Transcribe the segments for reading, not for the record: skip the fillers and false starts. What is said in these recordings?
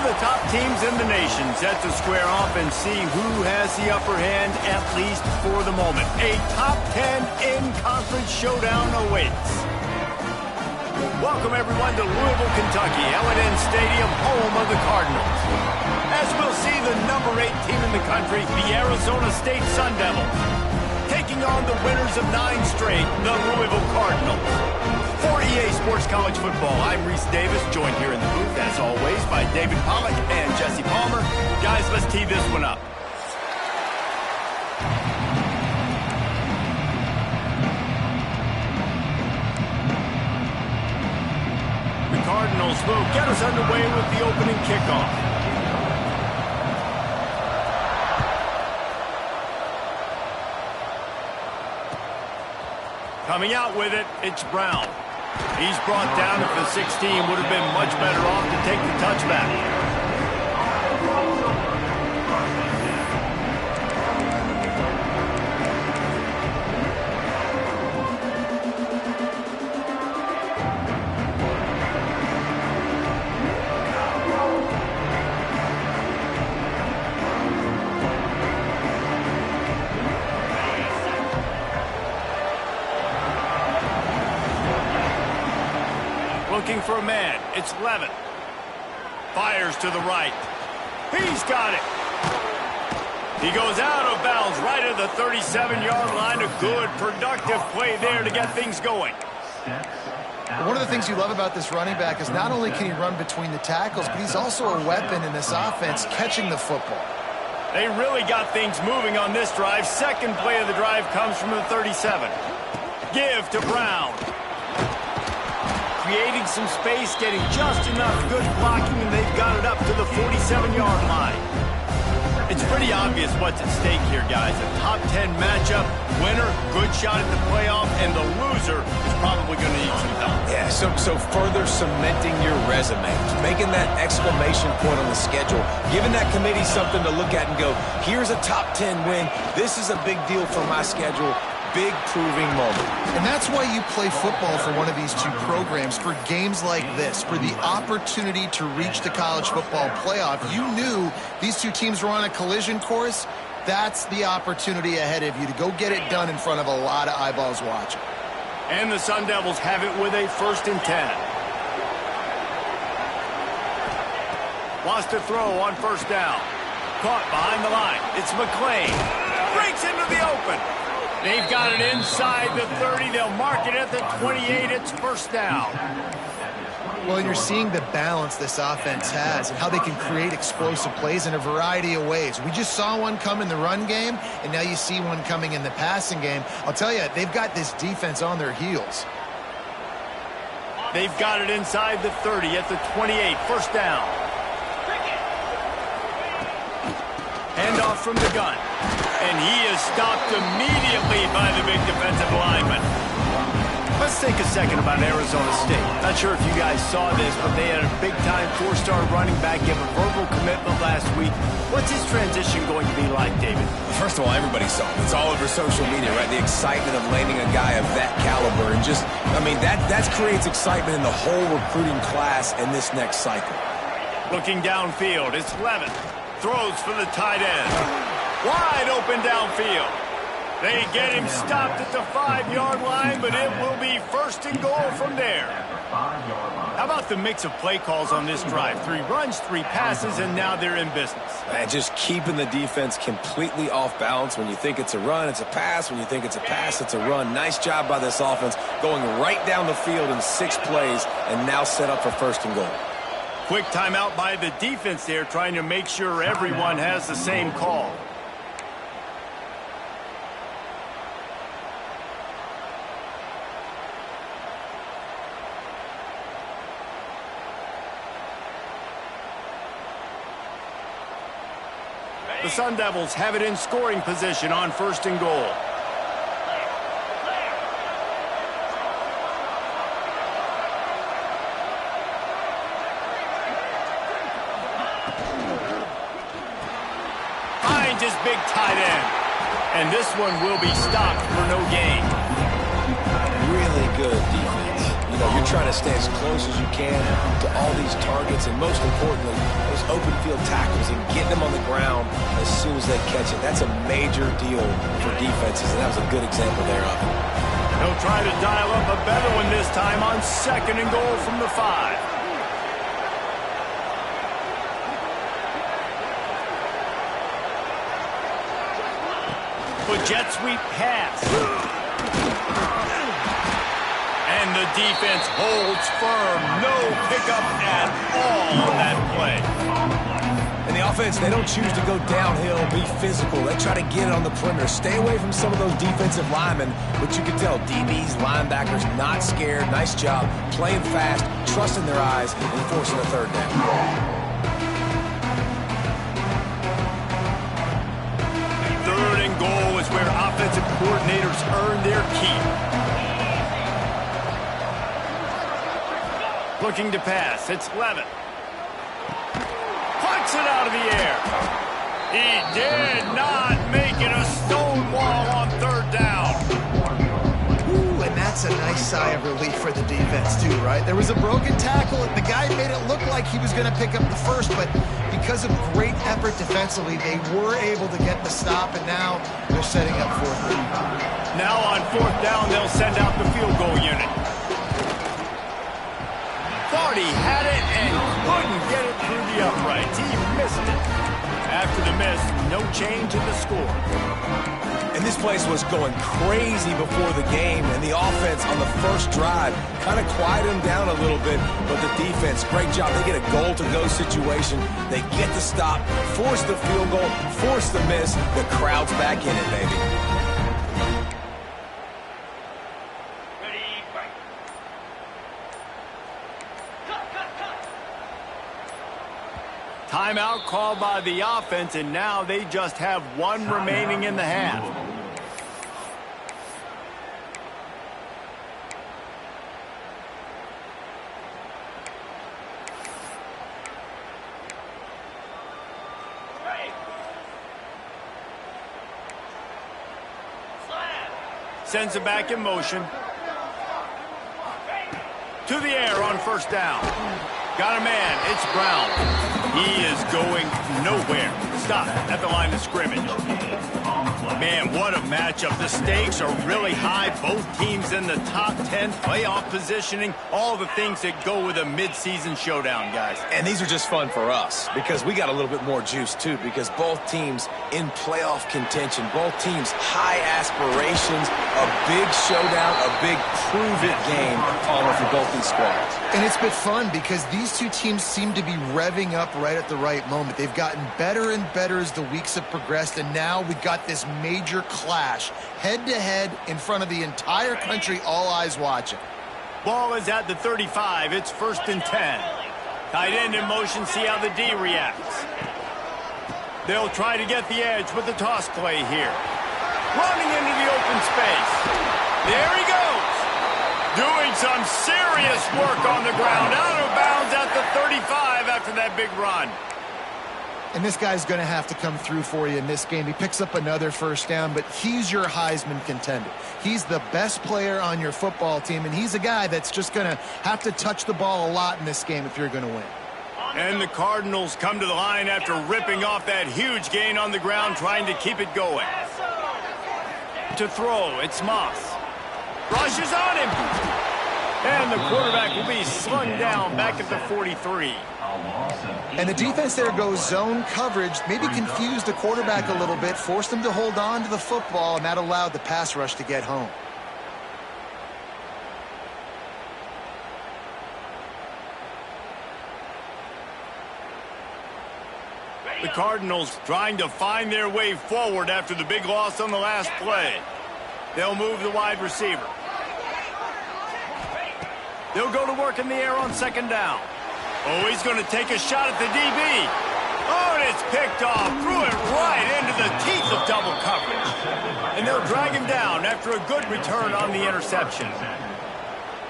of the top teams in the nation set to square off and see who has the upper hand, at least for the moment. A top 10 in-conference showdown awaits. Welcome, everyone, to Louisville, Kentucky, L&N Stadium, home of the Cardinals. As we'll see the number 8 team in the country, the Arizona State Sun Devils, taking on the winners of 9 straight, the Louisville Cardinals. For EA Sports College Football, I'm Reese Davis, joined here in the booth, as always, by David Pollack and Jesse Palmer. Guys, let's tee this one up. The Cardinals will get us underway with the opening kickoff. Coming out with it, it's Brown. He's brought down at the 16. Would have been much better off to take the touchback. Looking for a man. It's Levin. Fires to the right. He's got it. He goes out of bounds right at the 37-yard line. A good, productive play there to get things going. One of the things you love about this running back is not only can he run between the tackles, but he's also a weapon in this offense, catching the football. They really got things moving on this drive. Second play of the drive comes from the 37. Give to Brown. Creating some space, getting just enough good blocking, and they've got it up to the 47-yard line. It's pretty obvious what's at stake here, guys. A top 10 matchup, winner, good shot at the playoff, and the loser is probably going to need some help. Yeah, so further cementing your resume, making that exclamation point on the schedule, giving that committee something to look at and go, here's a top 10 win. This is a big deal for my schedule. Big proving moment. And that's why you play football for one of these two programs, for games like this, for the opportunity to reach the college football playoff. You knew these two teams were on a collision course. That's the opportunity ahead of you to go get it done in front of a lot of eyeballs watching. And the Sun Devils have it with a 1st and 10. Wants to throw on 1st down. Caught behind the line. It's McClain. Breaks into the open. They've got it inside the 30. They'll mark it at the 28. It's 1st down. Well, you're seeing the balance this offense has and how they can create explosive plays in a variety of ways. We just saw one come in the run game, and now you see one coming in the passing game. I'll tell you, they've got this defense on their heels. They've got it inside the 30 at the 28. 1st down. Handoff from the gun. And he is stopped immediately by the big defensive lineman. Let's think a second about Arizona State. Not sure if you guys saw this, but they had a big-time 4-star running back give a verbal commitment last week. What's his transition going to be like, David? First of all, everybody saw it. It's all over social media, right? The excitement of landing a guy of that caliber. And just, I mean, that creates excitement in the whole recruiting class in this next cycle. Looking downfield, it's Levin. Throws for the tight end. Wide open downfield. They get him stopped at the 5-yard line, but it will be 1st and goal from there. How about the mix of play calls on this drive? 3 runs, 3 passes, and now they're in business. Man, just keeping the defense completely off balance. When you think it's a run, it's a pass. When you think it's a pass, it's a run. Nice job by this offense, going right down the field in 6 plays, and now set up for 1st and goal. Quick timeout by the defense there, trying to make sure everyone has the same call. The Sun Devils have it in scoring position on 1st and goal. Finds his big tight end. And this one will be stopped for no gain. Really good defense. You know, you're trying to stay as close as you can to all these targets, and most importantly, those open field tackles and getting them on the ground as soon as they catch it. That's a major deal for defenses, and that was a good example there of it. He'll try to dial up a better one this time on 2nd and goal from the 5. A jet sweep pass. And the defense holds firm. No pickup at all on that play. And the offense, they don't choose to go downhill, be physical. They try to get it on the perimeter. Stay away from some of those defensive linemen. But you can tell DBs, linebackers, not scared. Nice job playing fast, trusting their eyes, and forcing a 3rd down. 3rd and goal is where offensive coordinators earn their keep. Looking to pass. It's Levitt. Puts it out of the air. He did not make it a stone wall on 3rd down. Ooh, and that's a nice sigh of relief for the defense too, right? There was a broken tackle, and the guy made it look like he was going to pick up the first, but because of great effort defensively, they were able to get the stop, and now they're setting up 4th down. Now on 4th down, they'll send out the field goal unit. Thought he had it and couldn't get it through the uprights. He missed it. After the miss, no change in the score. And this place was going crazy before the game, and the offense on the first drive kind of quieted them down a little bit, but the defense, great job. They get a goal-to-go situation. They get the stop, force the field goal, force the miss. The crowd's back in it, baby. Timeout called by the offense, and now they just have 1 remaining in the half. Sends it back in motion. To the air on 1st down. Got a man. It's Brown. He is going nowhere. Stop at the line of scrimmage. Man, what a matchup. The stakes are really high. Both teams in the top 10, playoff positioning, all the things that go with a midseason showdown, guys. And these are just fun for us because we got a little bit more juice, too, because both teams in playoff contention, both teams high aspirations, a big showdown, a big prove-it game for both these squads. And it's been fun because these two teams seem to be revving up right at the right moment. They've gotten better and better as the weeks have progressed, and now we've got this major clash, head-to-head in front of the entire country, all eyes watching. Ball is at the 35. It's 1st and 10. Tight end in motion, see how the D reacts. They'll try to get the edge with the toss play here. Running into the open space. There he goes. Doing some serious work on the ground. Out of bounds at the 35 after that big run. And this guy's going to have to come through for you in this game. He picks up another 1st down, but he's your Heisman contender. He's the best player on your football team, and he's a guy that's just going to have to touch the ball a lot in this game if you're going to win. And the Cardinals come to the line after ripping off that huge gain on the ground, trying to keep it going. To throw, it's Moss. Rushes on him. And the quarterback will be slung down back at the 43. And the defense there goes zone coverage, maybe confused the quarterback a little bit, forced him to hold on to the football, and that allowed the pass rush to get home. The Cardinals trying to find their way forward after the big loss on the last play. They'll move the wide receiver. They'll go to work in the air on 2nd down. Oh, he's going to take a shot at the DB. Oh, and it's picked off. Threw it right into the teeth of double coverage. And they'll drag him down after a good return on the interception.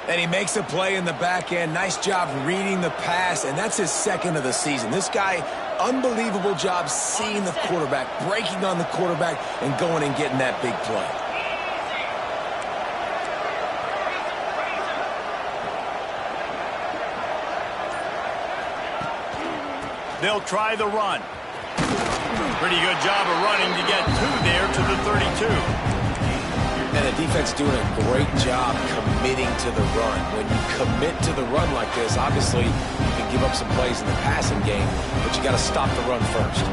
And he makes a play in the back end. Nice job reading the pass, and that's his 2nd of the season. This guy, unbelievable job seeing the quarterback, breaking on the quarterback, and going and getting that big play. They'll try the run. Pretty good job of running to get 2 there to the 32. And the defense doing a great job committing to the run. When you commit to the run like this, obviously you can give up some plays in the passing game, but you got to stop the run first.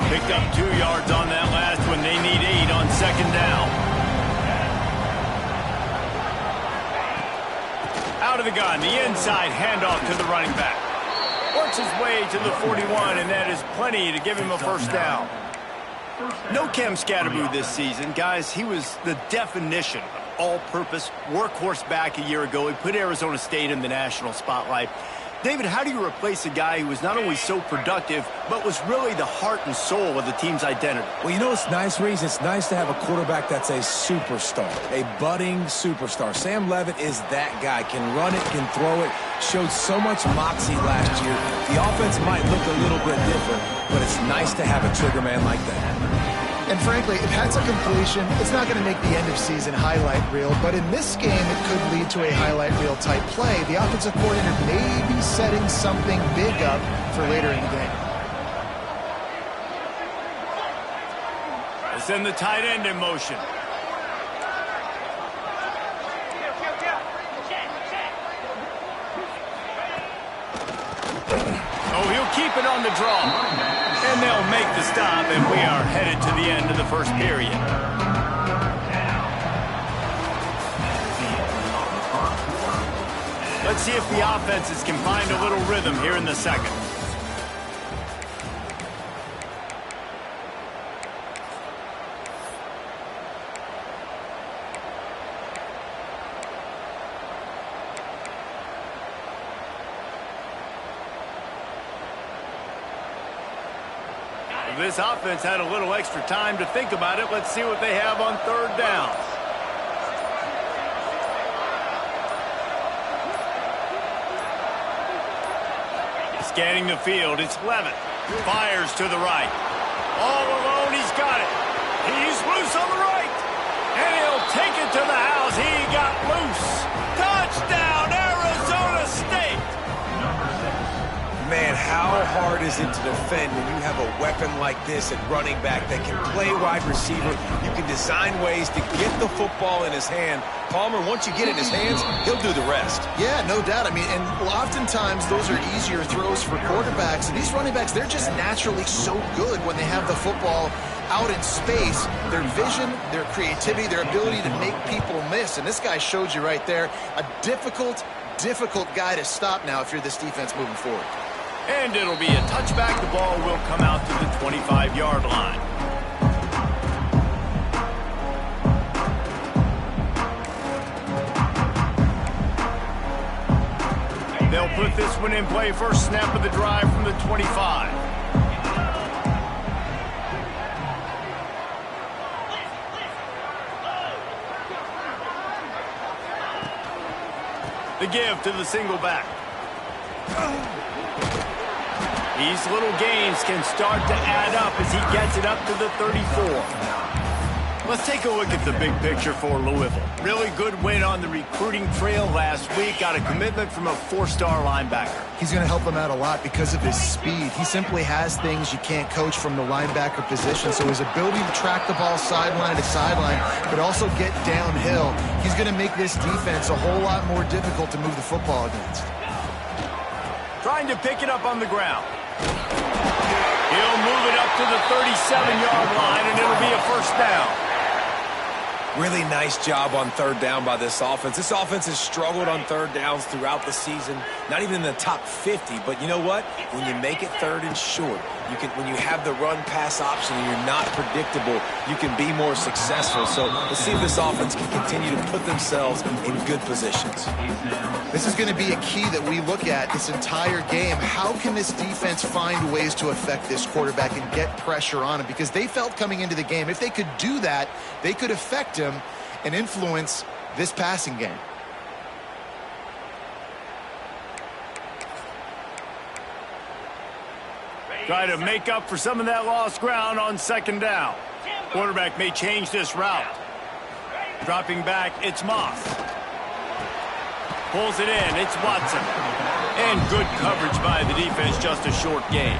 Picked up 2 yards on that last one. They need 8 on 2nd down. Out of the gun, the inside handoff to the running back. Works his way to the 41, and that is plenty to give him a first down. No Cam Scatterboo this season. Guys, he was the definition of all-purpose workhorse back a year ago. He put Arizona State in the national spotlight. David, how do you replace a guy who was not only so productive, but was really the heart and soul of the team's identity? Well, you know what's nice, Reese? It's nice to have a quarterback that's a superstar, a budding superstar. Sam Levitt is that guy. Can run it, can throw it, showed so much moxie last year. The offense might look a little bit different, but it's nice to have a trigger man like that. And frankly, if that's a completion, it's not going to make the end-of-season highlight reel. But in this game, it could lead to a highlight reel type play. The offensive coordinator may be setting something big up for later in the game. They send the tight end in motion. Oh, he'll keep it on the draw. And they'll make the stop, and we are headed to the end of the first period. Let's see if the offenses can find a little rhythm here in the second. This offense had a little extra time to think about it. Let's see what they have on 3rd down. Scanning the field, it's Levitt. Fires to the right. All alone, he's got it. He's loose on the right. And he'll take it to the house. He got loose. Touchdown, Arizona State. Man, how hard is it to defend when you have a weapon like this at running back that can play wide receiver? You can design ways to get the football in his hand. Palmer, once you get it in his hands, he'll do the rest. Yeah, no doubt. I mean, and oftentimes those are easier throws for quarterbacks. And these running backs, they're just naturally so good when they have the football out in space. Their vision, their creativity, their ability to make people miss. And this guy showed you right there, a difficult guy to stop now if you're this defense moving forward. And it'll be a touchback. The ball will come out to the 25-yard line. They'll put this one in play. First snap of the drive from the 25. The give to the single back. These little gains can start to add up as he gets it up to the 34. Let's take a look at the big picture for Louisville. Really good win on the recruiting trail last week. Got a commitment from a 4-star linebacker. He's going to help them out a lot because of his speed. He simply has things you can't coach from the linebacker position. So his ability to track the ball sideline to sideline, but also get downhill, he's going to make this defense a whole lot more difficult to move the football against. Trying to pick it up on the ground. He'll move it up to the 37-yard line, and it'll be a first down. Really nice job on 3rd down by this offense. This offense has struggled on 3rd downs throughout the season. Not even in the top 50, but you know what? When you make it 3rd and short, when you have the run-pass option and you're not predictable, you can be more successful. So let's see if this offense can continue to put themselves in good positions. This is going to be a key that we look at this entire game. How can this defense find ways to affect this quarterback and get pressure on him? Because they felt coming into the game, if they could do that, they could affect him and influence this passing game. Try to make up for some of that lost ground on 2nd down. Quarterback may change this route. Dropping back, it's Moss. Pulls it in. It's Watson. And good coverage by the defense, just a short gain.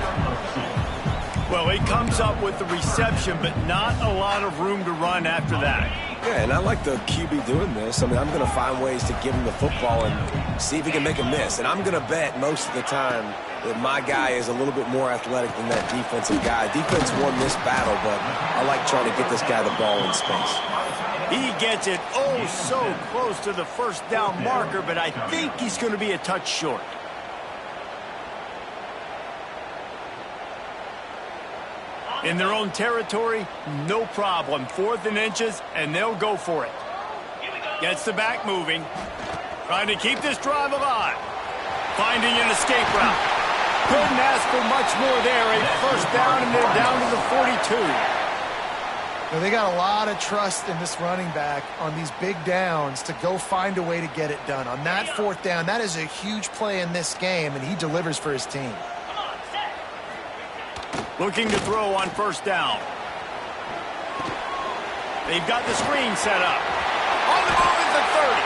Well, he comes up with the reception, but not a lot of room to run after that. Yeah, and I like the QB doing this. I mean, I'm going to find ways to give him the football and see if he can make a miss. And I'm going to bet most of the time that my guy is a little bit more athletic than that defensive guy. Defense won this battle, but I like trying to get this guy the ball in space. He gets it oh so close to the first down marker, but I think he's going to be a touch short. In their own territory, no problem. 4th and inches, and they'll go for it. Gets the back moving. Trying to keep this drive alive. Finding an escape route. Couldn't ask for much more there. A first down, and they're down to the 42. Now, they got a lot of trust in this running back on these big downs to go find a way to get it done. On that 4th down, that is a huge play in this game, and he delivers for his team. Looking to throw on first down. They've got the screen set up. On the move is the 30.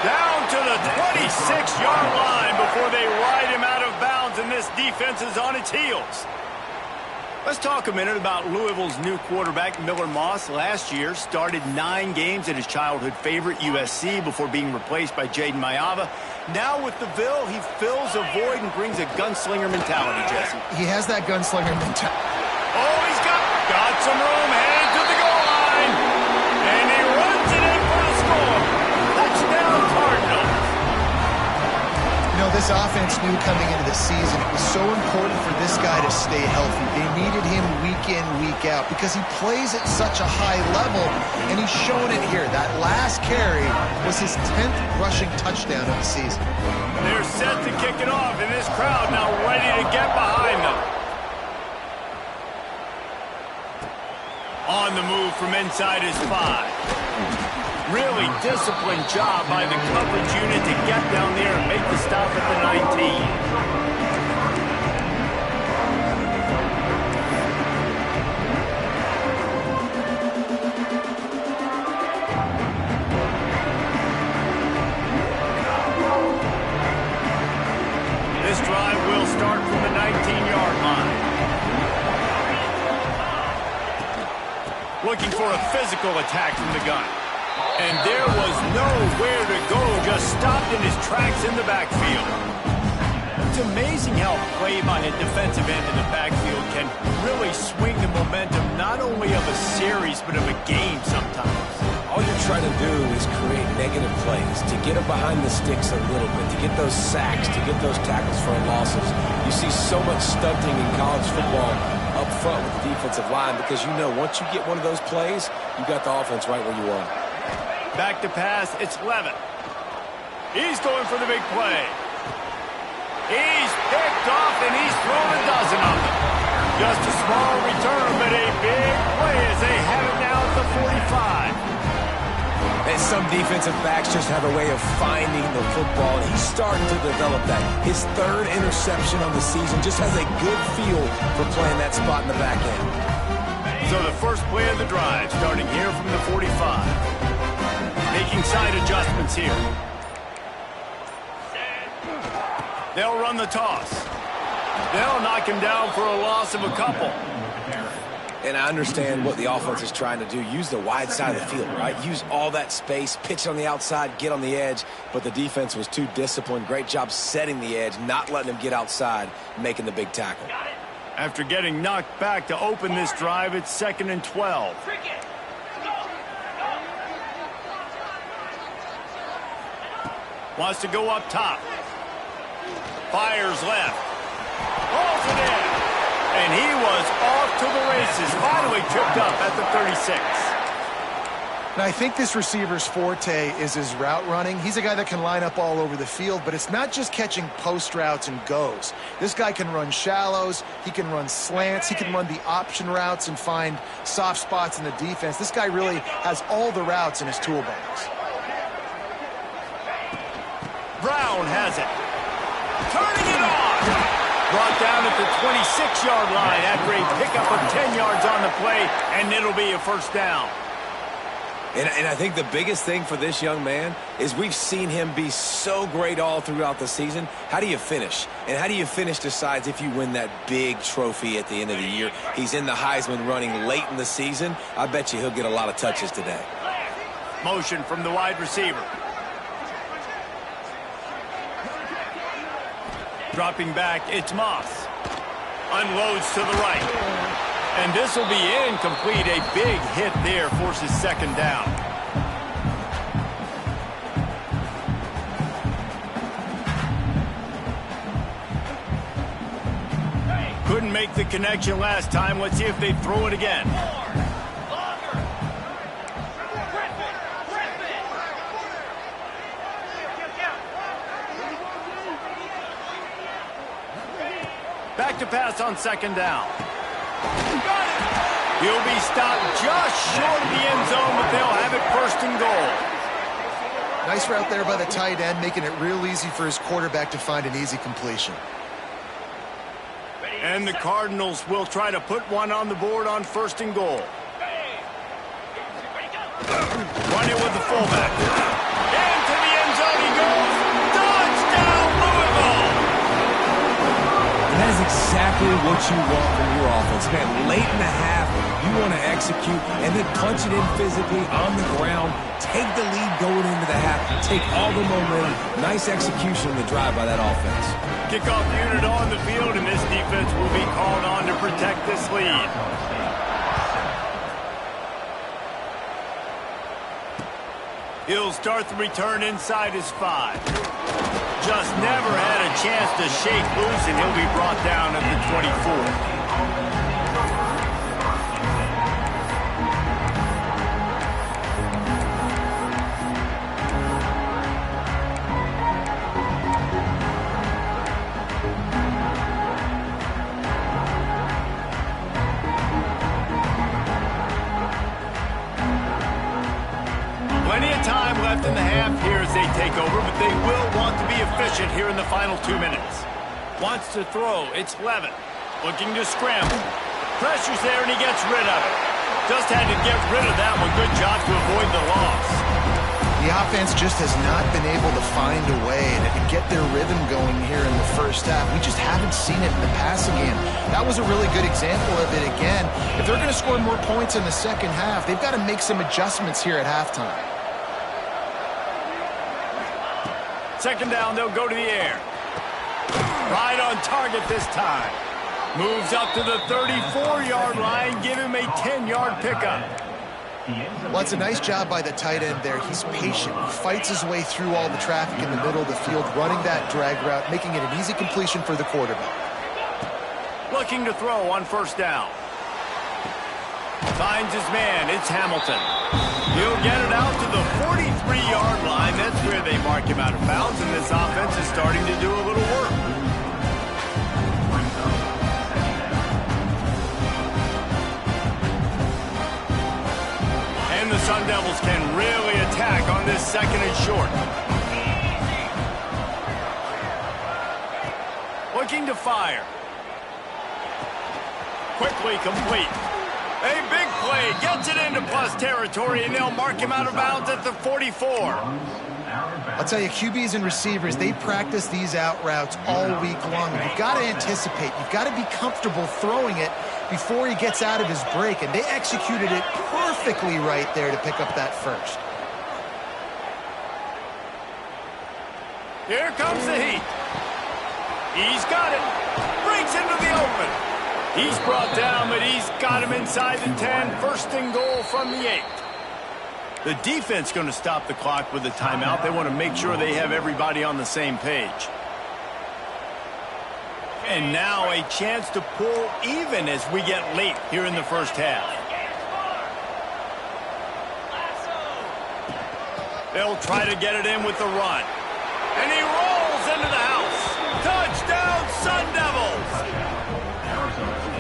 Down to the 26-yard line before they ride him out of bounds, and this defense is on its heels. Let's talk a minute about Louisville's new quarterback, Miller Moss. Last year, started 9 games at his childhood favorite, USC, before being replaced by Jaden Mayava. Now with the Ville, he fills a void and brings a gunslinger mentality, Jesse. He has that gunslinger mentality. Oh, he's got some room, headed to the goal line. And he runs it in for the score. Touchdown, Cardinals. You know, this offense knew coming into the season it was so important for this guy to stay healthy. They needed him week in, week out because he plays at such a high level, and he's shown it here. That last carry was his 10th rushing touchdown of the season. They're set to kick it off, and this crowd now ready to get behind them. On the move from inside his 5. Really disciplined job by the coverage unit to get down there and make the stop at the 19. This drive will start from the 19-yard line. Looking for a physical attack from the gun. And there was nowhere to go, just stopped in his tracks in the backfield. It's amazing how play by a defensive end in the backfield can really swing the momentum not only of a series, but of a game sometimes. All you're trying to do is create negative plays, to get them behind the sticks a little bit, to get those sacks, to get those tackles for losses. You see so much stunting in college football up front with the defensive line because you know once you get one of those plays, you got the offense right where you want. Back to pass, it's Levin. He's going for the big play. He's picked off, and he's thrown a dozen of them. Just a small return, but a big play as they have it now at the 45. And some defensive backs just have a way of finding the football, and he's starting to develop that. His 3rd interception of the season just has a good feel for playing that spot in the back end. So the first play of the drive, starting here from the 45. Making side adjustments here. They'll run the toss. They'll knock him down for a loss of a couple. And I understand what the offense is trying to do. Use the wide side of the field, right? Use all that space, pitch on the outside, get on the edge. But the defense was too disciplined. Great job setting the edge, not letting him get outside, making the big tackle. After getting knocked back to open this drive, it's 2nd and 12. Wants to go up top. Fires left. Pulls it in. And he was off to the races. Finally tripped up at the 36. And I think this receiver's forte is his route running. He's a guy that can line up all over the field, but it's not just catching post routes and goes. This guy can run shallows. He can run slants. He can run the option routes and find soft spots in the defense. This guy really has all the routes in his toolbox. Brown has it. Turning it on. Brought down at the 26-yard line after a pickup of 10 yards on the play, and it'll be a first down. And I think the biggest thing for this young man is we've seen him be so great all throughout the season. How do you finish? And how do you finish decides if you win that big trophy at the end of the year. He's in the Heisman running late in the season. I bet you he'll get a lot of touches today. Motion from the wide receiver. Dropping back, it's Moss. Unloads to the right. And this will be incomplete. A big hit there forces second down. Couldn't make the connection last time. Let's see if they throw it again. Back to pass on second down. He'll be stopped just short of the end zone, but they'll have it first and goal. Nice route there by the tight end, making it real easy for his quarterback to find an easy completion. And the Cardinals will try to put one on the board on first and goal. Running with the fullback. Into the end zone he goes. Touchdown, Louisville! And that is exactly what you want from your offense, man. Late in the half, you want to execute and then punch it in physically on the ground. Take the lead going into the half. Take all the momentum. Nice execution on the drive by that offense. Kickoff unit on the field, and this defense will be called on to protect this lead. He'll start the return inside his 5. Just never had a chance to shake loose, and he'll be brought down at the 24. Plenty of time left in the half here as they take over, but they will want to be efficient here in the final 2 minutes. Wants to throw. It's Levin. Looking to scramble. Pressure's there, and he gets rid of it. Just had to get rid of that one. Good job to avoid the loss. The offense just has not been able to find a way to get their rhythm going here in the first half. We just haven't seen it in the passing game. That was a really good example of it again. If they're going to score more points in the second half, they've got to make some adjustments here at halftime. Second down, they'll go to the air. Right on target this time. Moves up to the 34-yard line. Give him a 10-yard pickup. Well, it's a nice job by the tight end there. He's patient. He fights his way through all the traffic in the middle of the field, running that drag route, making it an easy completion for the quarterback. Looking to throw on first down. Finds his man. It's Hamilton. He'll get it out to the 43-yard line. That's where they mark him out of bounds, and this offense is starting to do a little work. And the Sun Devils can really attack on this second and short. Looking to fire. Quickly complete. A big play, gets it into plus territory, and they'll mark him out of bounds at the 44. I'll tell you, QBs and receivers, they practice these out routes all week long. You've got to anticipate. You've got to be comfortable throwing it before he gets out of his break, and they executed it perfectly right there to pick up that first. Here comes the heat. He's got it. Breaks into the open. He's brought down, but he's got him inside the 10. First and goal from the 8. The defense going to stop the clock with a timeout. They want to make sure they have everybody on the same page. And now a chance to pull even as we get late here in the first half. They'll try to get it in with the run. And he rolls into the house. Touchdown, Sun Devils!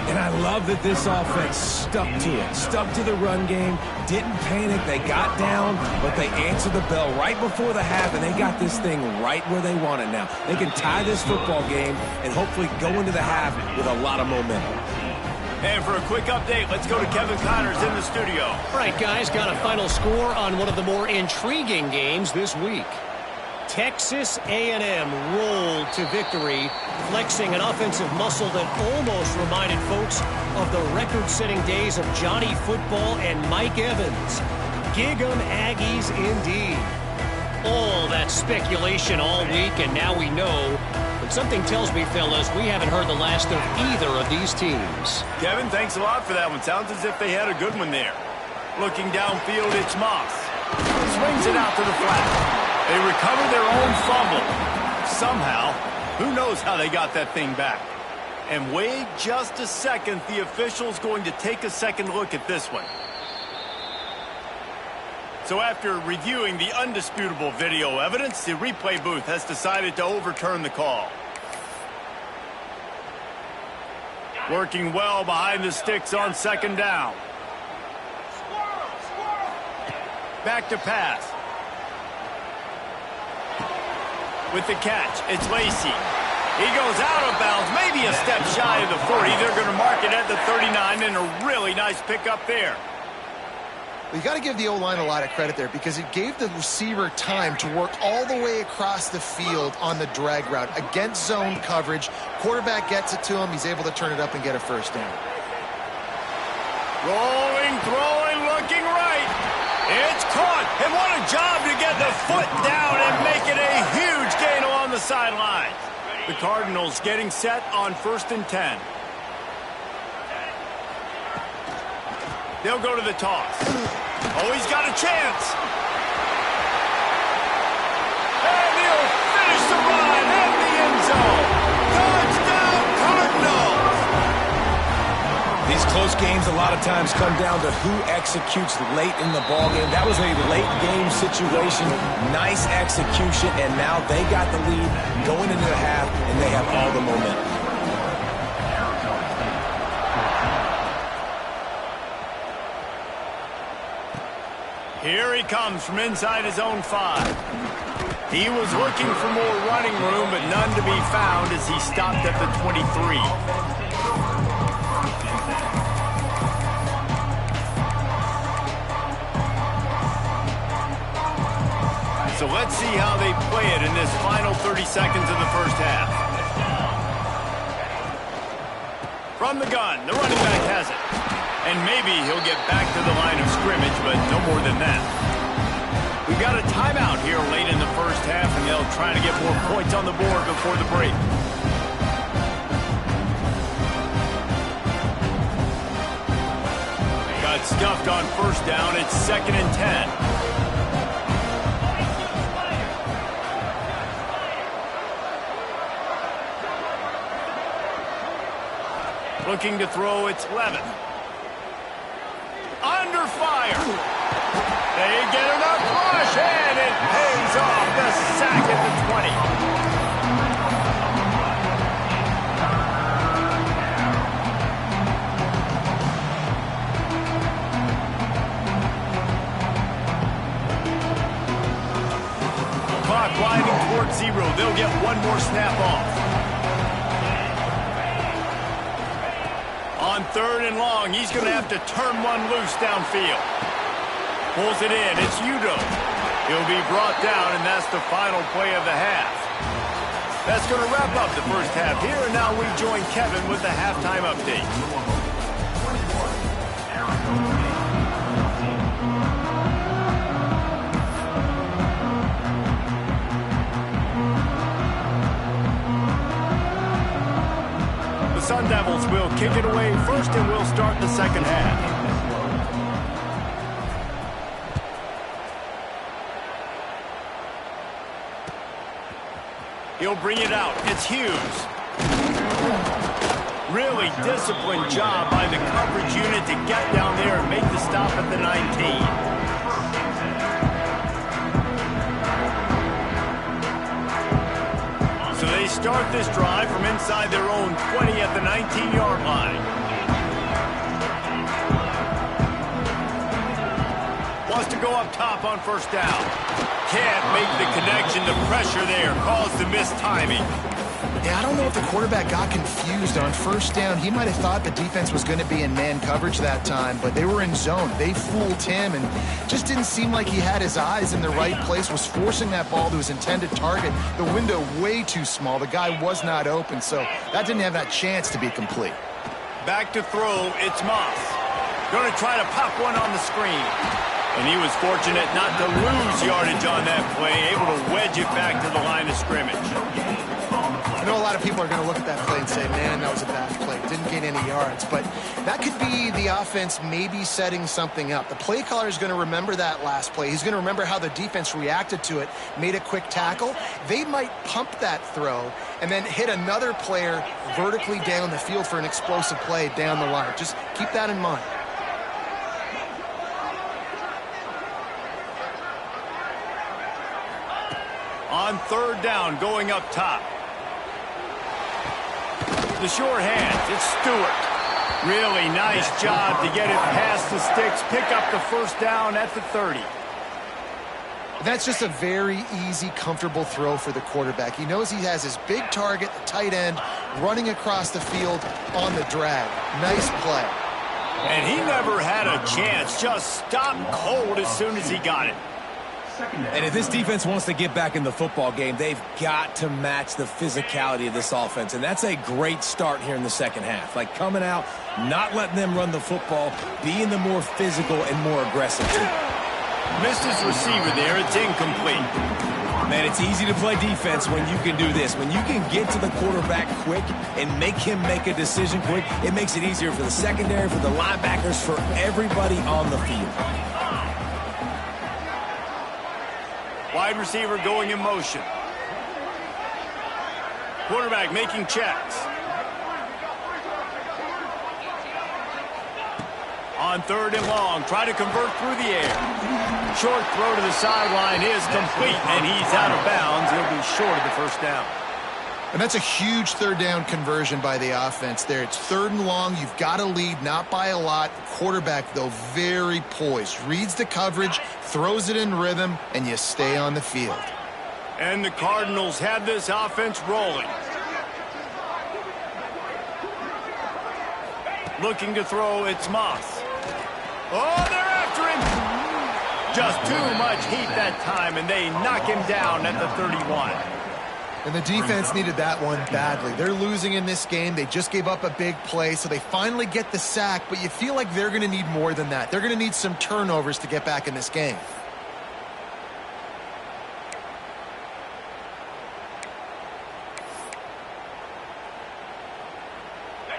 And I love that this offense stuck to it, stuck to the run game, didn't panic, they got down, but they answered the bell right before the half, and they got this thing right where they want it now. They can tie this football game and hopefully go into the half with a lot of momentum. And for a quick update, let's go to Kevin Connors in the studio. All right, guys, got a final score on one of the more intriguing games this week. Texas A&M rolled to victory, flexing an offensive muscle that almost reminded folks of the record-setting days of Johnny Football and Mike Evans. Gig 'em Aggies indeed. All that speculation all week, and now we know. But something tells me, fellas, we haven't heard the last of either of these teams. Kevin, thanks a lot for that one. Sounds as if they had a good one there. Looking downfield, it's Moss. Swings it out to the flat. They recover their own fumble. Somehow, who knows how they got that thing back. And wait just a second, the official's going to take a second look at this one. So after reviewing the undisputable video evidence, the replay booth has decided to overturn the call. Working well behind the sticks on second down. Back to pass. With the catch, it's Lacey. He goes out of bounds, maybe a step shy of the 40. They're going to mark it at the 39, and a really nice pickup there. Well, you got to give the O-line a lot of credit there because it gave the receiver time to work all the way across the field on the drag route against zone coverage. Quarterback gets it to him. He's able to turn it up and get a first down. Rolling, throwing, looking right. It's caught. And what a job to get the foot down and make it a huge gain along the sideline. The Cardinals getting set on 1st and 10. They'll go to the toss. Oh, he's got a chance. And he'll finish the run at the end zone. Touchdown, Cardinals! These close games a lot of times come down to who executes late in the ballgame. That was a late game situation. Nice execution, and now they got the lead going into the half, and they have all the momentum. Here he comes from inside his own 5. He was looking for more running room, but none to be found as he stopped at the 23. So let's see how they play it in this final 30 seconds of the first half. From the gun, the running back has it. And maybe he'll get back to the line of scrimmage, but no more than that. We've got a timeout here late in the first half, and they'll try to get more points on the board before the break. Got stuffed on first down. It's 2nd and 10. Looking to throw, it's Levin. Under fire. They get enough rush, and it pays off. The sack at the 20. Clock winding towards 0. They'll get one more snap off. On 3rd and long, he's going to have to turn one loose downfield. Pulls it in. It's Udo. He'll be brought down, and that's the final play of the half. That's going to wrap up the first half here, and now we join Kevin with the halftime update. Sun Devils will kick it away first, and we'll start the second half. He'll bring it out. It's Hughes. Really disciplined job by the coverage unit to get down there and make the stop at the 19. So they start this drive from inside their own 20 at the 19-yard line. Wants to go up top on first down. Can't make the connection. The pressure there caused the missed timing. Yeah, I don't know if the quarterback got confused on first down. He might have thought the defense was going to be in man coverage that time, but they were in zone. They fooled him and just didn't seem like he had his eyes in the right place, was forcing that ball to his intended target. The window way too small. The guy was not open, so that didn't have that chance to be complete. Back to throw, it's Moss. Going to try to pop one on the screen. And he was fortunate not to lose yardage on that play, able to wedge it back to the line of scrimmage. I know a lot of people are going to look at that play and say, man, that was a bad play. Didn't gain any yards. But that could be the offense maybe setting something up. The play caller is going to remember that last play. He's going to remember how the defense reacted to it, made a quick tackle. They might pump that throw and then hit another player vertically down the field for an explosive play down the line. Just keep that in mind. On third down, going up top. The sure hands, it's Stewart. Really nice job to get it past the sticks, pick up the first down at the 30. That's just a very easy, comfortable throw for the quarterback. He knows he has his big target, the tight end, running across the field on the drag. Nice play. And he never had a chance, just stopped cold as soon as he got it. And if this defense wants to get back in the football game, they've got to match the physicality of this offense. And that's a great start here in the second half. Like coming out, not letting them run the football, being the more physical and more aggressive team. Missed his receiver there. It's incomplete. Man, it's easy to play defense when you can do this. When you can get to the quarterback quick and make him make a decision quick, it makes it easier for the secondary, for the linebackers, for everybody on the field. Wide receiver going in motion. Quarterback making checks. On third and long, try to convert through the air. Short throw to the sideline is complete, and he's out of bounds. He'll be short of the first down. And that's a huge third down conversion by the offense there. It's third and long. You've got to lead, not by a lot. The quarterback, though, very poised. Reads the coverage, throws it in rhythm, and you stay on the field. And the Cardinals have this offense rolling. Looking to throw, it's Moss. Oh, they're after him. Just too much heat that time, and they knock him down at the 31. And the defense needed that one badly. They're losing in this game. They just gave up a big play, so they finally get the sack, but you feel like they're going to need more than that. They're going to need some turnovers to get back in this game.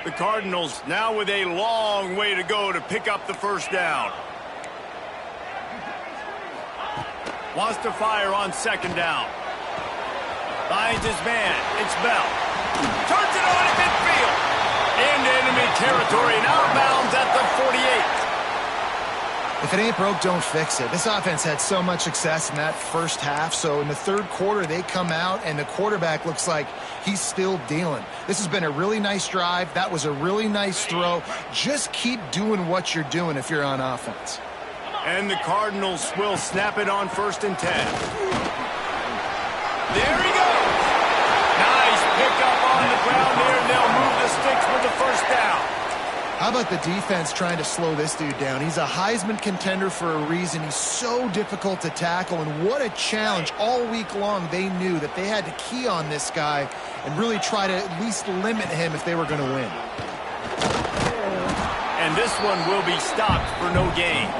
The Cardinals now with a long way to go to pick up the first down. Wants to fire on second down. Finds his man. It's Bell. Turns it on at midfield. Into enemy territory and out of bounds at the 48. If it ain't broke, don't fix it. This offense had so much success in that first half, so in the third quarter they come out and the quarterback looks like he's still dealing. This has been a really nice drive. That was a really nice throw. Just keep doing what you're doing if you're on offense. And the Cardinals will snap it on 1st and 10. There he goes. Nice pickup on the ground there. They'll move the sticks with the first down. How about the defense trying to slow this dude down? He's a Heisman contender for a reason. He's so difficult to tackle, and what a challenge. All week long they knew that they had to key on this guy and really try to at least limit him if they were going to win. And this one will be stopped for no gain.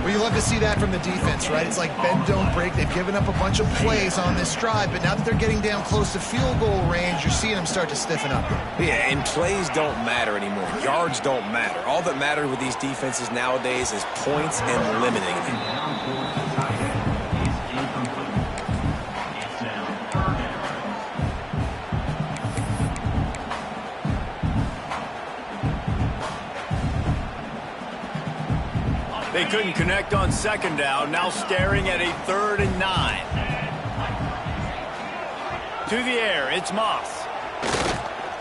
Well, you love to see that from the defense, right? It's like bend, don't break. They've given up a bunch of plays on this drive, but now that they're getting down close to field goal range, you're seeing them start to stiffen up. Yeah, and plays don't matter anymore. Yards don't matter. All that matters with these defenses nowadays is points and limiting them. They couldn't connect on second down, now staring at a 3rd and 9. To the air, it's Moss.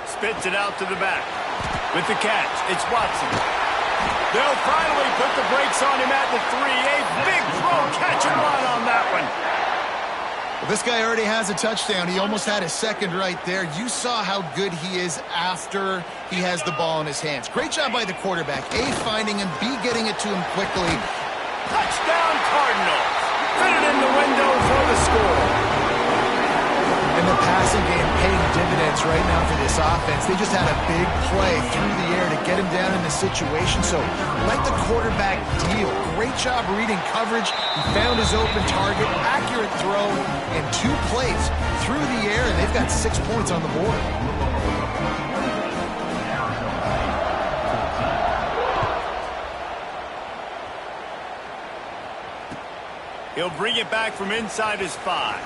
Spits it out to the back. With the catch, it's Watson. They'll finally put the brakes on him at the 3. A big throw, catch and run on that one. This guy already has a touchdown. He almost had a second right there. You saw how good he is after he has the ball in his hands. Great job by the quarterback. A, finding him. B, getting it to him quickly. Touchdown Cardinals. Fit it in the window for the score. And the passing game paying dividends right now for this offense. They just had a big play through the air to get him down in the situation. So let the quarterback deal. Great job reading coverage. He found his open target, accurate throw, and 2 plays through the air, and they've got 6 points on the board. He'll bring it back from inside his 5.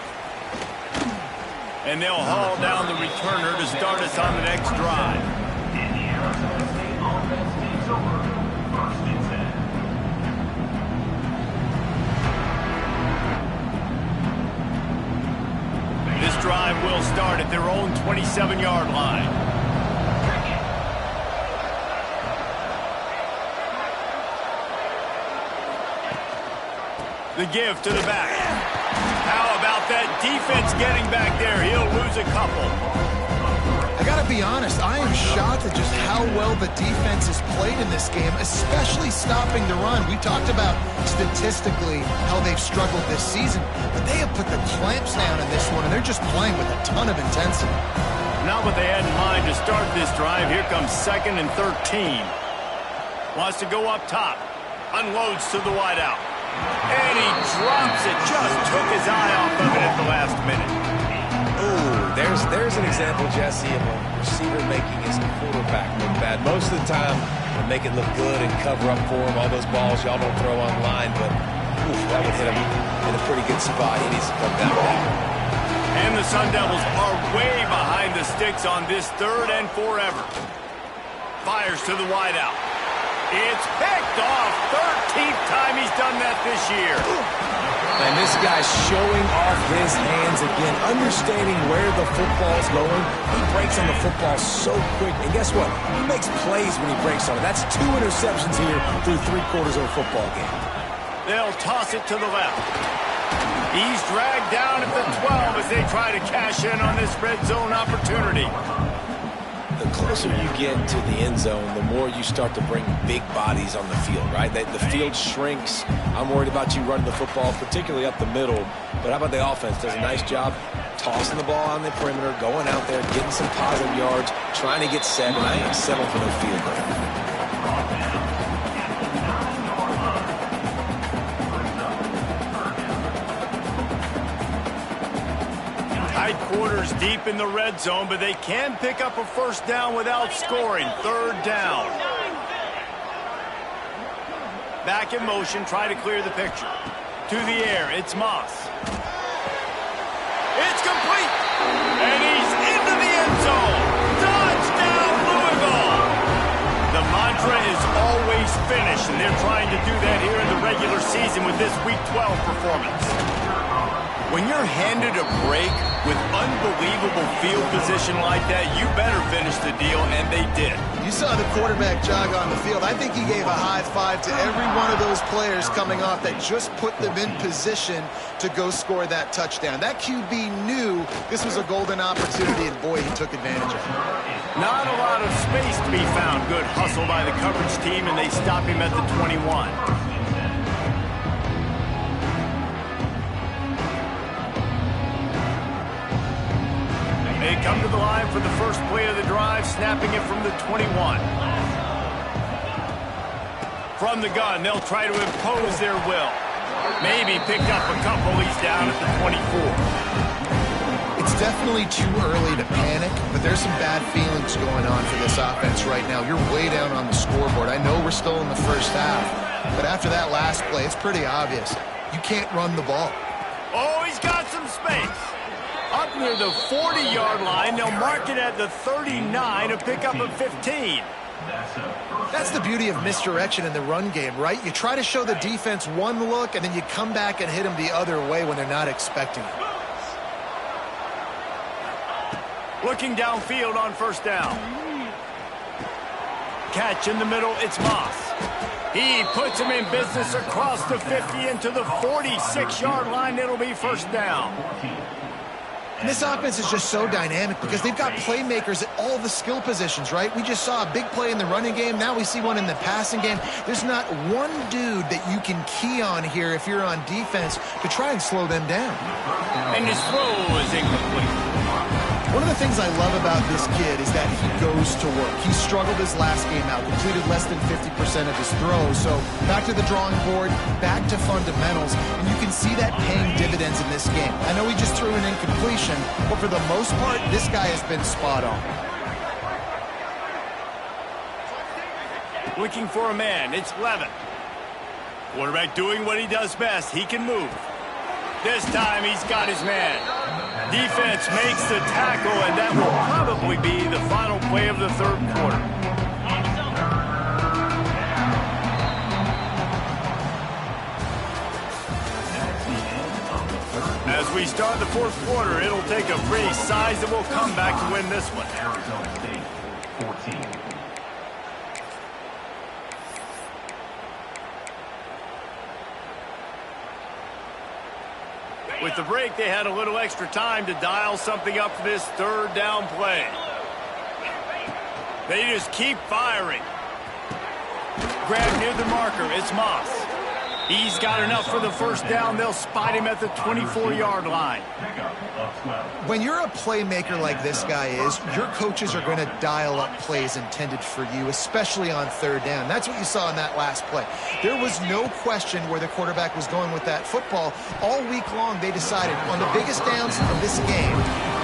And they'll haul down the returner to start us on the next drive. This drive will start at their own 27-yard line. The give to the back. How about that defense getting back there? He'll lose a couple. I got to be honest, I am shocked at just how well the defense has played in this game, especially stopping the run. We talked about statistically how they've struggled this season, but they have put the clamps down in this one, and they're just playing with a ton of intensity. Not what they had in mind to start this drive. Here comes 2nd and 13. Wants to go up top. Unloads to the wideout. And he drops it. Just took his eye off of it at the last minute. Ooh, there's an example, Jesse, of a receiver making his quarterback look bad. Most of the time, they make it look good and cover up for him. All those balls y'all don't throw online, but oof, that would hit him in a pretty good spot. He needs to come down back. And the Sun Devils are way behind the sticks on this 3rd and forever. Fires to the wideout. It's picked off. 13th time he's done that this year. And this guy's showing off his hands again, understanding where the football's going. He breaks on the football so quick. And guess what? He makes plays when he breaks on it. That's 2 interceptions here through 3/4 of a football game. They'll toss it to the left. He's dragged down at the 12 as they try to cash in on this red zone opportunity. The closer you get to the end zone, the more you start to bring big bodies on the field, right? The field shrinks. I'm worried about you running the football, particularly up the middle. But how about the offense? Does a nice job tossing the ball on the perimeter, going out there, getting some positive yards, trying to get 7. I ain't settling for no field goal. Quarters deep in the red zone, but they can pick up a 1st down without scoring. 3rd down. Back in motion, try to clear the picture. To the air, it's Moss. It's complete! And he's into the end zone! Touchdown, Louisville! The mantra is always finish, and they're trying to do that here in the regular season with this Week 12 performance. When you're handed a break with unbelievable field position like that, you better finish the deal, and they did. You saw the quarterback jog on the field. I think he gave a high five to every one of those players coming off that just put them in position to go score that touchdown. That QB knew this was a golden opportunity, and boy, he took advantage of it. Not a lot of space to be found. Good hustle by the coverage team, and they stop him at the 21. They come to the line for the first play of the drive, snapping it from the 21. From the gun, they'll try to impose their will. Maybe picked up a couple. He's down at the 24. It's definitely too early to panic, but there's some bad feelings going on for this offense right now. You're way down on the scoreboard. I know we're still in the first half, but after that last play, it's pretty obvious. You can't run the ball. Oh, he's got some space. Up near the 40-yard line, they'll mark it at the 39 to pick up a 15. That's the beauty of misdirection in the run game, right? You try to show the defense one look, and then you come back and hit them the other way when they're not expecting it. Looking downfield on 1st down. Catch in the middle, it's Moss. He puts him in business across the 50 into the 46-yard line. It'll be 1st down. And this offense is just so dynamic because they've got playmakers at all the skill positions, right? We just saw a big play in the running game. Now we see one in the passing game. There's not one dude that you can key on here if you're on defense to try and slow them down. And his throw is incomplete. One of the things I love about this kid is that he goes to work. He struggled his last game out, completed less than 50% of his throws. So back to the drawing board, back to fundamentals, and you can see that paying dividends in this game. I know he just threw an incompletion, but for the most part, this guy has been spot on. Looking for a man, it's Levin. Quarterback doing what he does best. He can move. This time he's got his man. Defense makes the tackle, and that will probably be the final play of the third quarter. As we start the fourth quarter, it'll take a pretty sizable comeback to win this one. Arizona State, 14. With the break, they had a little extra time to dial something up for this third down play. They just keep firing. Grab near the marker, it's Moss. He's got enough for the first down. They'll spot him at the 24-yard line. When you're a playmaker like this guy is, your coaches are going to dial up plays intended for you, especially on third down. That's what you saw in that last play. There was no question where the quarterback was going with that football. All week long, they decided on the biggest downs of this game,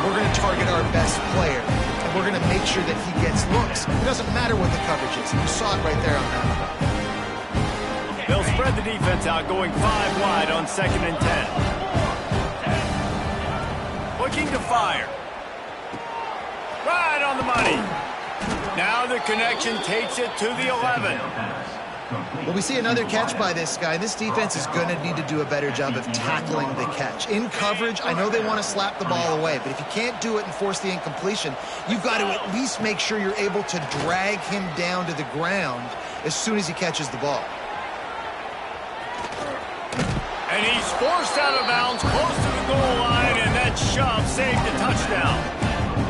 we're going to target our best player, and we're going to make sure that he gets looks. It doesn't matter what the coverage is. You saw it right there on that one. They'll spread the defense out, going 5 wide on 2nd and 10. Looking to fire. Right on the money. Now the connection takes it to the 11. Well, we see another catch by this guy. This defense is going to need to do a better job of tackling the catch. In coverage, I know they want to slap the ball away, but if you can't do it and force the incompletion, you've got to at least make sure you're able to drag him down to the ground as soon as he catches the ball. And he's forced out of bounds close to the goal line, and that shove saved a touchdown.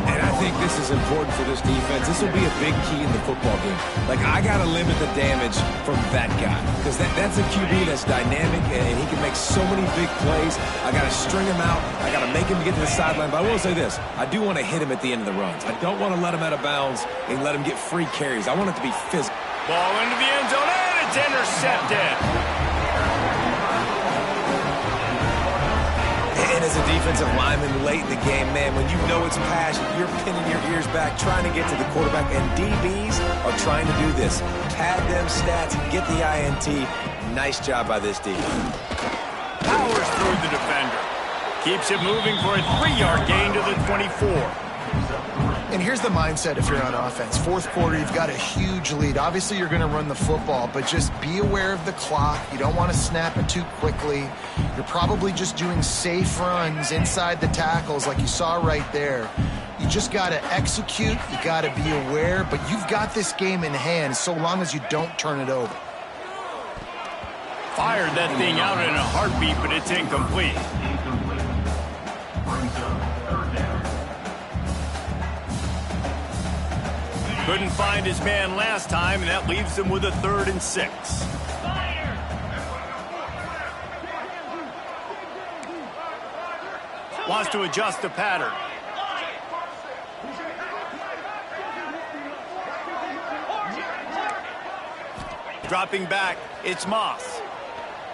And I think this is important for this defense. This will be a big key in the football game. Like, I got to limit the damage from that guy because that's a QB that's dynamic, and he can make so many big plays. I got to string him out. I got to make him get to the sideline. But I will say this. I do want to hit him at the end of the runs. I don't want to let him out of bounds and let him get free carries. I want it to be physical. Ball into the end zone, and it's intercepted. And as a defensive lineman late in the game, man, when you know it's passion, you're pinning your ears back, trying to get to the quarterback, and DBs are trying to do this. Pad them stats, get the INT. Nice job by this D. Powers through the defender. Keeps it moving for a 3-yard gain to the 24. And here's the mindset if you're on offense. Fourth quarter, you've got a huge lead. Obviously, you're going to run the football, but just be aware of the clock. You don't want to snap it too quickly. You're probably just doing safe runs inside the tackles like you saw right there. You just got to execute. You got to be aware, but you've got this game in hand so long as you don't turn it over. Fired that thing out in a heartbeat, but it's incomplete. Couldn't find his man last time, and that leaves him with a 3rd and 6. Wants to adjust the pattern. Dropping back, it's Moss.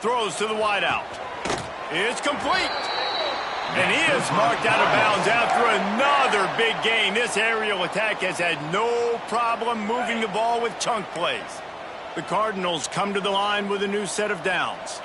Throws to the wideout. It's complete. And he is marked out of bounds after another big gain. This aerial attack has had no problem moving the ball with chunk plays. The Cardinals come to the line with a new set of downs.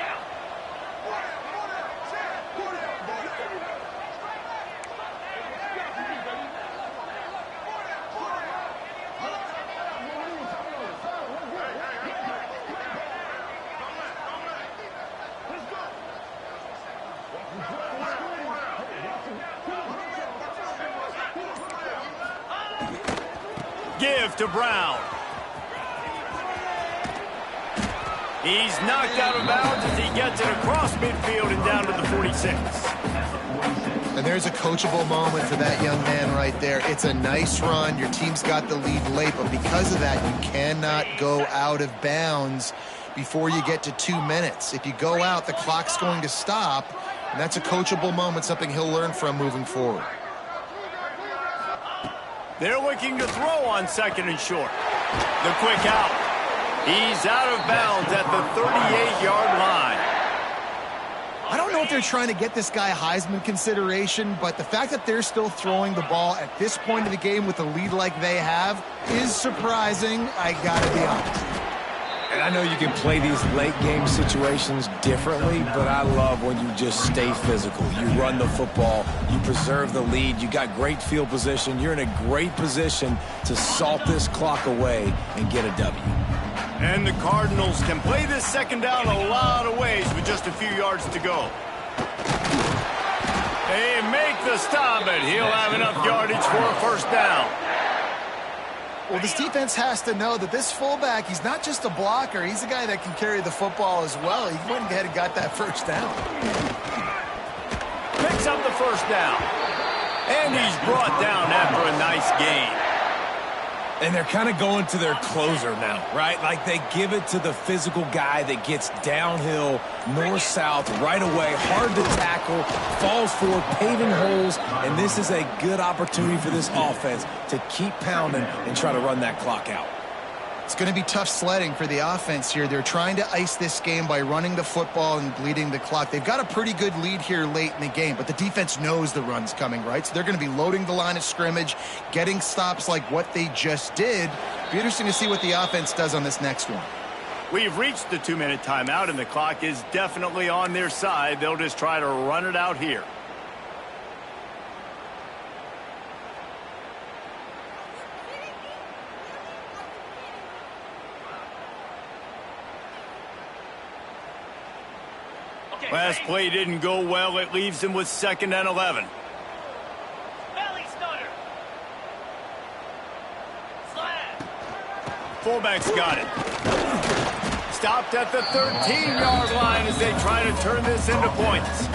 Give to Brown. He's knocked out of bounds as he gets it across midfield and down to the 46. And there's a coachable moment for that young man right there. It's a nice run. Your team's got the lead late, but because of that, you cannot go out of bounds before you get to 2 minutes. If you go out, the clock's going to stop, and that's a coachable moment, something he'll learn from moving forward. They're looking to throw on 2nd and short. The quick out. He's out of bounds at the 38-yard line. I don't know if they're trying to get this guy Heisman consideration, but the fact that they're still throwing the ball at this point of the game with a lead like they have is surprising, I gotta be honest. And I know you can play these late game situations differently, but I love when you just stay physical. You run the football, you preserve the lead, you got great field position, you're in a great position to salt this clock away and get a W. And the Cardinals can play this 2nd down a lot of ways with just a few yards to go. They make the stop, and he'll have enough yardage for a 1st down. Well, this defense has to know that this fullback, he's not just a blocker. He's a guy that can carry the football as well. He went ahead and got that 1st down. Picks up the 1st down. And he's brought down after a nice gain. And they're kind of going to their closer now, right? Like they give it to the physical guy that gets downhill, north-south, right away, hard to tackle, falls forward, paving holes, and this is a good opportunity for this offense to keep pounding and try to run that clock out. It's going to be tough sledding for the offense here. They're trying to ice this game by running the football and bleeding the clock. They've got a pretty good lead here late in the game, but the defense knows the run's coming, right? So they're going to be loading the line of scrimmage, getting stops like what they just did. Be interesting to see what the offense does on this next one. We've reached the 2-minute timeout, and the clock is definitely on their side. They'll just try to run it out here. Last play didn't go well. It leaves him with 2nd and 11. Fullback's got it. Stopped at the 13-yard line as they try to turn this into points.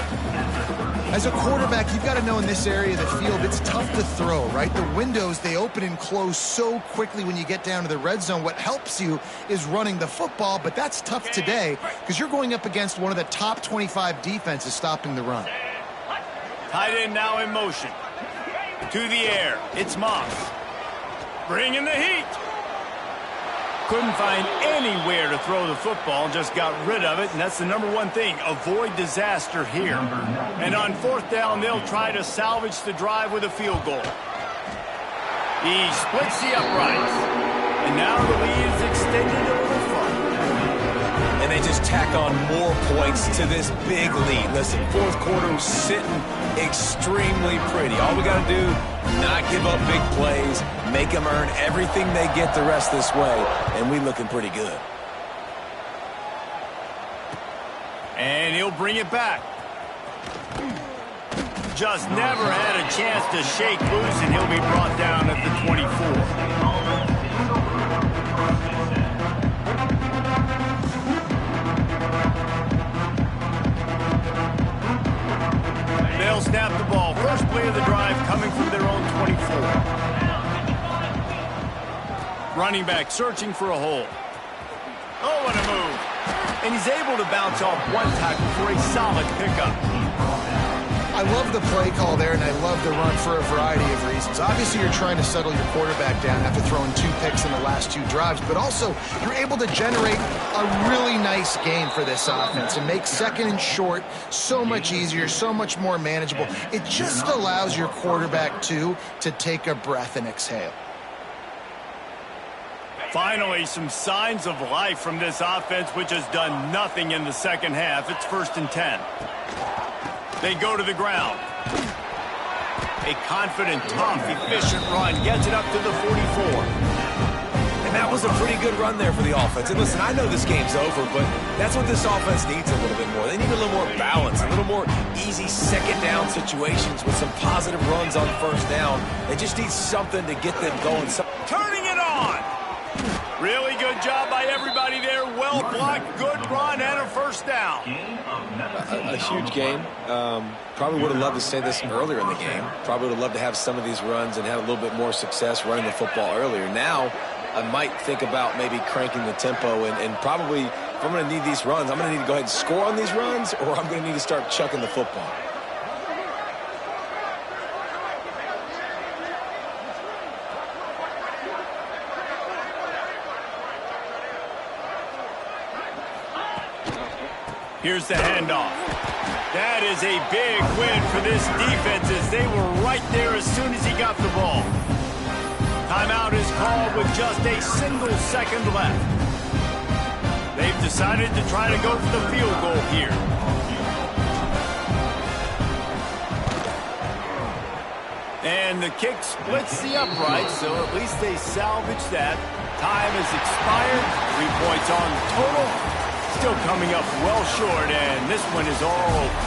As a quarterback, you've got to know in this area of the field, it's tough to throw, right? The windows, they open and close so quickly when you get down to the red zone. What helps you is running the football, but that's tough today because you're going up against one of the top 25 defenses stopping the run. Tight end now in motion. To the air. It's Moss. Bringing the heat. Couldn't find anywhere to throw the football, just got rid of it, and that's the #1 thing. Avoid disaster here. And on 4th down, they'll try to salvage the drive with a field goal. He splits the uprights. And now the lead is extended a little further. And they just tack on more points to this big lead. Listen, 4th quarter sitting extremely pretty. All we got to do, not give up big plays, make them earn everything they get the rest this way, and we looking pretty good. And he'll bring it back. Just never had a chance to shake loose, and he'll be brought down at the 24. They'll snap the ball. First play of the drive coming from their own 24. Running back searching for a hole. Oh, what a move. And he's able to bounce off one tackle for a solid pickup. I love the play call there, and I love the run for a variety of reasons. Obviously, you're trying to settle your quarterback down after throwing 2 picks in the last 2 drives, but also you're able to generate a really nice game for this offense and make 2nd and short so much easier, so much more manageable. It just allows your quarterback, too, to take a breath and exhale. Finally, some signs of life from this offense, which has done nothing in the 2nd half. It's 1st and 10. They go to the ground. A confident, tough, efficient run gets it up to the 44. And that was a pretty good run there for the offense. And listen, I know this game's over, but that's what this offense needs a little bit more. They need a little more balance, a little more easy 2nd down situations with some positive runs on 1st down. They just need something to get them going. Turning it on. Really good job by everybody there. Well Well blocked, good run, and a first down. A huge game. Probably would have loved to say this earlier in the game. Probably would have loved to have some of these runs and have a little bit more success running the football earlier. Now, I might think about maybe cranking the tempo and probably, if I'm going to need these runs, I'm going to need to go ahead and score on these runs, or I'm going to need to start chucking the football. Here's the handoff. That is a big win for this defense as they were right there as soon as he got the ball. Timeout is called with just a single second left. They've decided to try to go for the field goal here. And the kick splits the upright, so at least they salvage that. Time has expired. 3 points on the total. Still coming up well short, and this one is all over.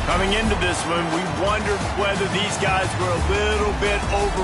Coming into this one, we wondered whether these guys were a little bit over